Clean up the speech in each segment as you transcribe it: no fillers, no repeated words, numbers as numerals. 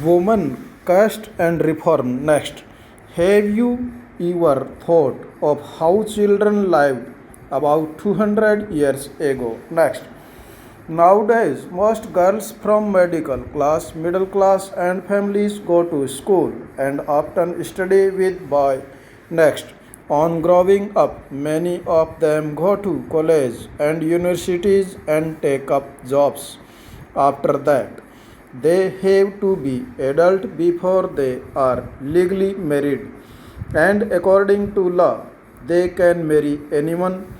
Woman, caste and reform. Next. Have you ever thought of how children lived about 200 years ago? Next. Nowadays, most girls from medical class, middle class, and families go to school and often study with boys. Next, on growing up, many of them go to college and universities and take up jobs. After that, they have to be adult before they are legally married, and according to law, they can marry anyone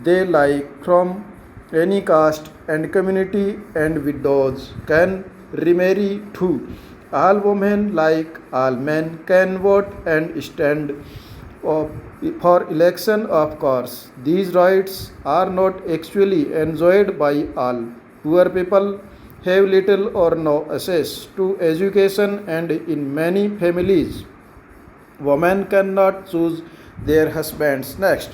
they like from any caste and community, and widows can remarry too. All women, like all men, can vote and stand of, for election, of course. These rights are not actually enjoyed by all. Poor people have little or no access to education, and in many families, women cannot choose their husbands. Next,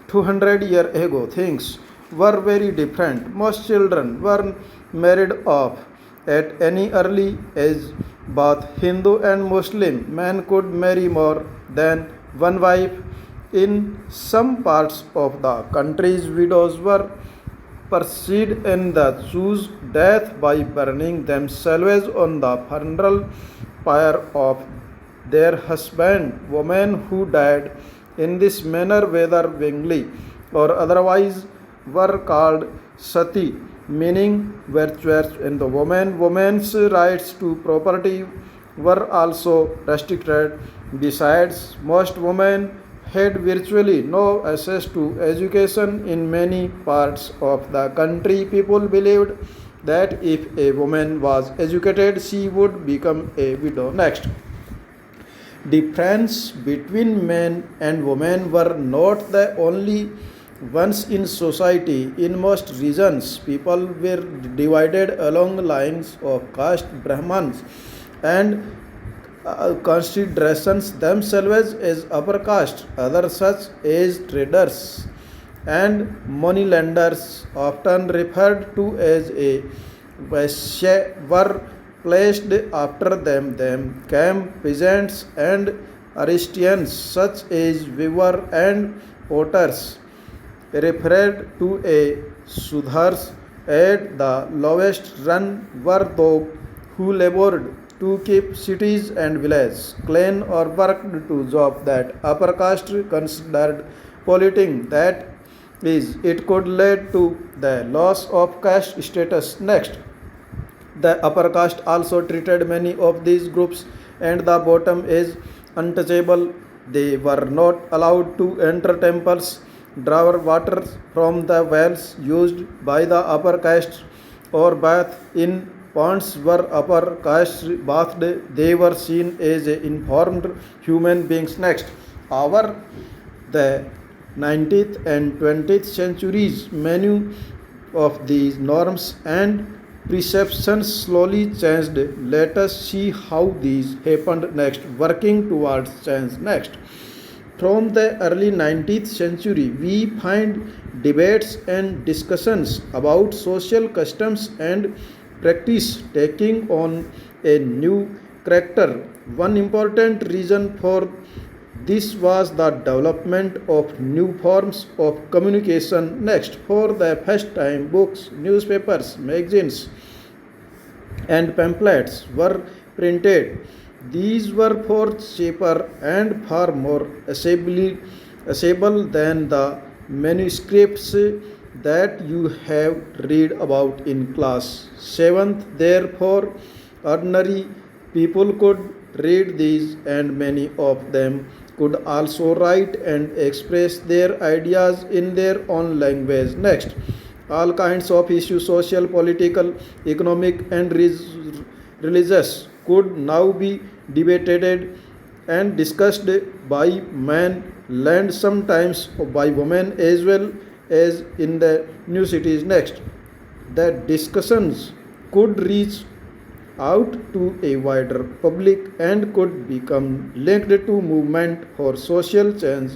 200 years ago, things were very different. Most children were married off at any early age. Both Hindu and Muslim men could marry more than one wife. In some parts of the country's widows were pursued in the choose death by burning themselves on the funeral pyre of their husband. Women who died in this manner, whether willingly or otherwise, were called sati, meaning virtuous, and the women's rights to property were also restricted. Besides, most women had virtually no access to education. In many parts of the country, people believed that if a woman was educated, she would become a widow. Next, difference between men and women were not the only ones in society. In most regions, people were divided along lines of caste. Brahmins and considerations themselves as upper caste. Others, such as traders and moneylenders, often referred to as a Vaishya, were placed after them. Then came peasants and artisans, such as weaver and potters, referred to as Sudhars. At the lowest run were those who labored to keep cities and villages clean or worked to job that upper caste considered polluting. That is, it could lead to the loss of caste status. Next, the upper caste also treated many of these groups and the bottom as untouchable. They were not allowed to enter temples, draw water from the wells used by the upper caste, or bath in ponds where upper caste bathed. They were seen as informed human beings. Next, over the 19th and 20th centuries, many of these norms and perceptions slowly changed. Let us see how these happened. Next, working towards change. Next, from the early 19th century, we find debates and discussions about social customs and practice taking on a new character. One important reason for this was the development of new forms of communication. Next, for the first time, books, newspapers, magazines, and pamphlets were printed. These were far cheaper and far more accessible than the manuscripts that you have read about in class 7th. Therefore, ordinary people could read these, and many of them could also write and express their ideas in their own language. Next, all kinds of issues, social, political, economic, and religious, could now be debated and discussed by men, and sometimes by women as well as in the new cities. Next, the discussions could reach out to a wider public and could become linked to movement for social change.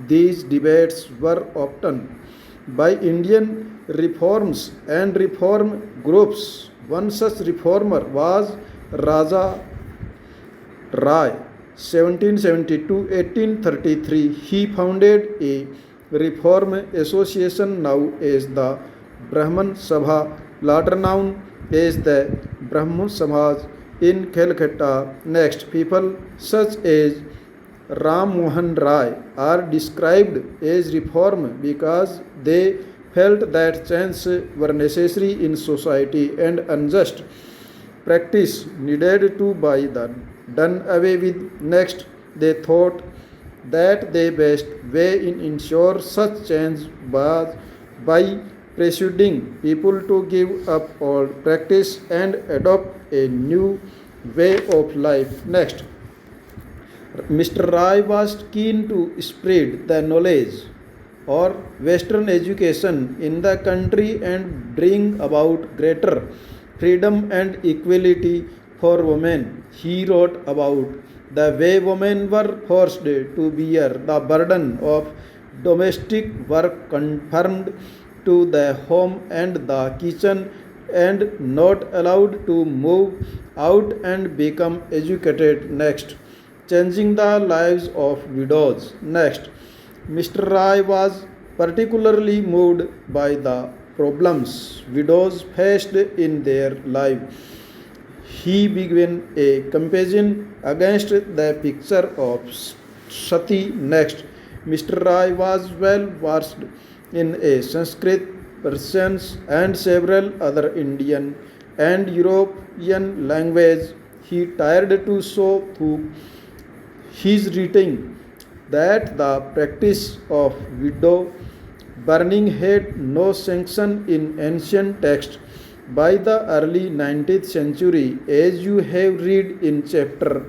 These debates were often by Indian reforms and reform groups. One such reformer was Raja Rai, 1770 to 1833, he founded a reform association known as the Brahman Sabha, later known as the Brahmo Samaj in Calcutta. Next, people such as Ram Mohan Rai are described as reform because they felt that changes were necessary in society and unjust practice needed to be done away with. Next, they thought that the best way in ensure such change was by persuading people to give up old practice and adopt a new way of life. Next, Mr. Rai was keen to spread the knowledge or Western education in the country and bring about greater freedom and equality for women. He wrote about the way women were forced to bear the burden of domestic work confined to the home and the kitchen and not allowed to move out and become educated. Next, changing the lives of widows. Next, Mr. Rai was particularly moved by the problems widows faced in their life. He began a campaign against the picture of Sati. Next, Mr. Rai was well versed in a Sanskrit, Persian, and several other Indian and European languages. He tried to show through his writing that the practice of widow burning had no sanction in ancient texts. By the early 19th century, as you have read in chapter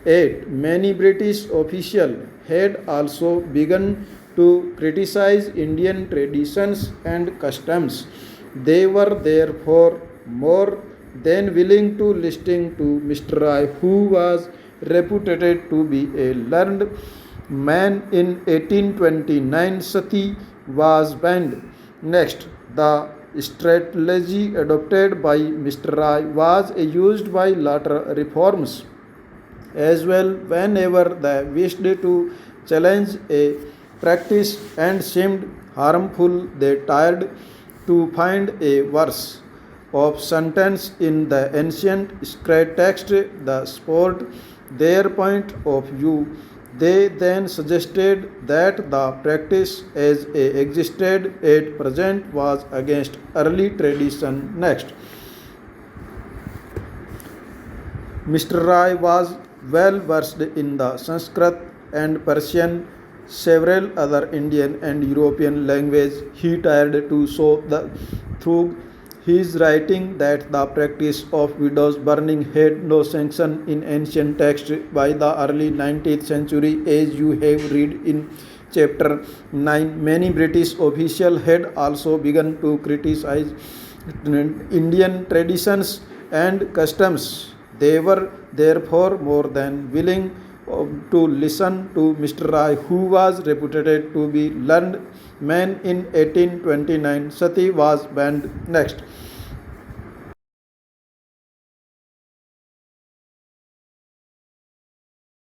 8, many British officials had also begun to criticize Indian traditions and customs. They were therefore more than willing to listen to Mr. Rai, who was reputed to be a learned man. In 1829, Sati was banned. Next, the strategy adopted by Mr. Rai was used by later reforms as well. Whenever they wished to challenge a practice and seemed harmful, they tried to find a verse of sentence in the ancient sacred text that support their point of view. They then suggested that the practice as existed at present was against early tradition. Next, Mr. Rai was well versed in the Sanskrit and Persian, several other Indian and European languages. He tried to show through his writing that the practice of widows burning had no sanction in ancient texts. By the early 19th century, as you have read in chapter 9, many British officials had also begun to criticize Indian traditions and customs. They were therefore more than willing to listen to Mr. Rai, who was reputed to be learned man. In 1829, Sati was banned. Next,